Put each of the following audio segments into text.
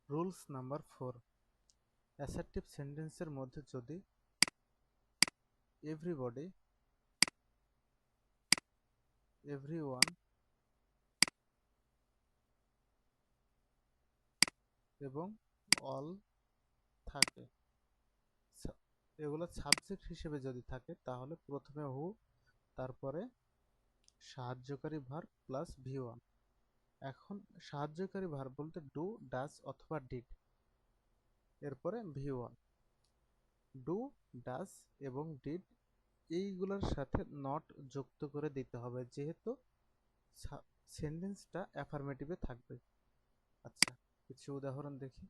Rules number 4, assertive সেন্টেন্সের মধ্যে যদি এভরিবডি, এভরিওয়ান এবং অল থাকে, এগুলো সাবজেক্ট হিসেবে যদি থাকে তাহলে প্রথমে হু, তারপরে সাহায্যকারী ভার্ব প্লাস ভি ওয়ান। এখন সাহায্যকারী ভার্ব বলতে ডু, ডাজ অথবা ডিড, এরপরে ভি ওয়ান। ডু, ডাজ এবং ডিড এইগুলোর সাথে নট যুক্ত করে দিতে হবে, যেহেতু সেন্টেন্সটা অ্যাফার্মেটিভে থাকবে। আচ্ছা, কিছু উদাহরণ দেখি।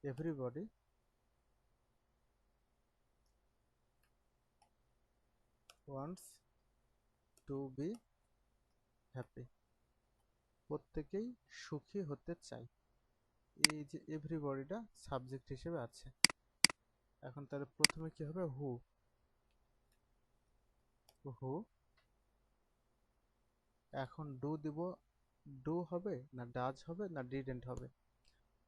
Everybody wants to be happy, প্রত্যেকেই সুখী হতে চায়। এই যে এভরিবডিটা সাবজেক্ট হিসেবে আছে। এখন তাহলে প্রথমে কি হবে? হু। হু, এখন ডু দিব, ডু হবে না ডাজ হবে না ডিডেন্ট হবে,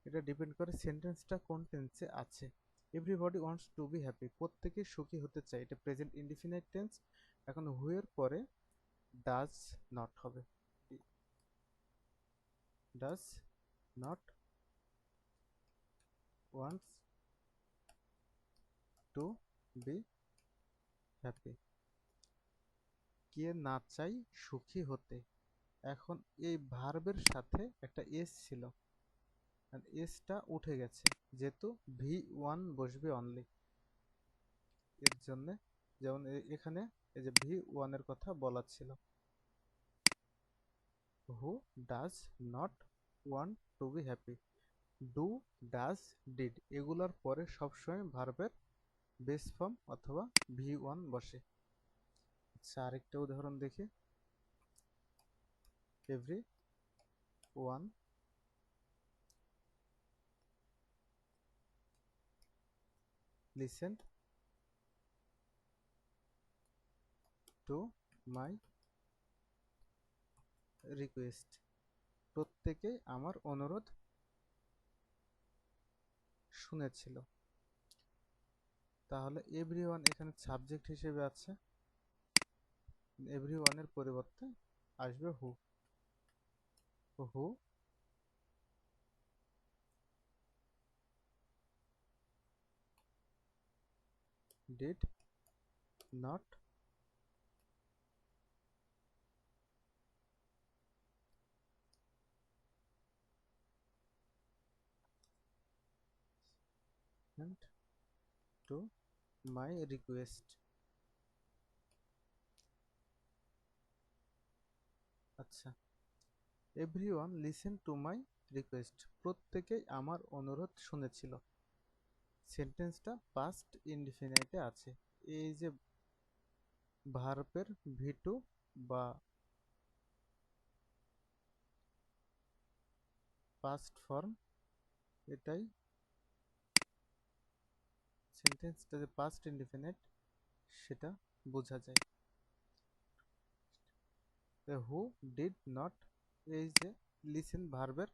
এটা ডিপেন্ড করে সেন্টেন্সটা কোন টেন্সে আছে। Everybody wants to be happy, প্রত্যেকেই সুখী হতে চায়, এটা প্রেজেন্ট ইনডিফিনাইট টেন্স। এখন হু এর পরে ডাজ নট হবে, does not wants to be happy, কে না চাই সুখী হতে। এখন এই ভার্বের সাথে একটা এস ছিল, আর এসটা উঠে গেছে, যেহেতু ভি ওয়ান বসবে অনলি, এর জন্য যেমন এখানে এই যে ভি ওয়ানের কথা বলা ছিল। Who does not want to be happy, do, does, did এগুলোর পরে সবসময় ভার্বের বেস ফর্ম অথবা ভি ওয়ান বসে। আচ্ছা, আরেকটা উদাহরণ দেখি। Every one listen to my request, প্রত্যেকেই আমার অনুরোধ শুনেছিল। তাহলে এভরি ওয়ান এখানে সাবজেক্ট হিসেবে আছে, এভরি ওয়ানের পরিবর্তে আসবে who. Who did not and to my request। আচ্ছা, everyone listen to my request, প্রত্যেকেই আমার অনুরোধ শুনেছিল। সেন্টেন্সটা পাস্ট ইনডিফিনাইটে আছে। এই যে ভার্বের ভি টু বা পাস্ট ফর্ম, এটাই সেন্টেন্সটা যে পাস্ট ইনডিফিনাইট সেটা বোঝা যায়। হু ডিড নট, এই যে লিসেন ভার্বের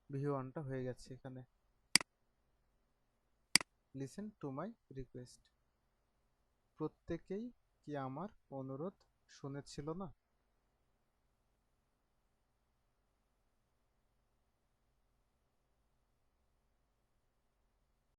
ভি ওয়ানটা হয়ে গেছে এখানে, লিসেন টু মাই রিকোয়েস্ট, প্রত্যেকেই কি আমার অনুরোধ শুনেছিল না।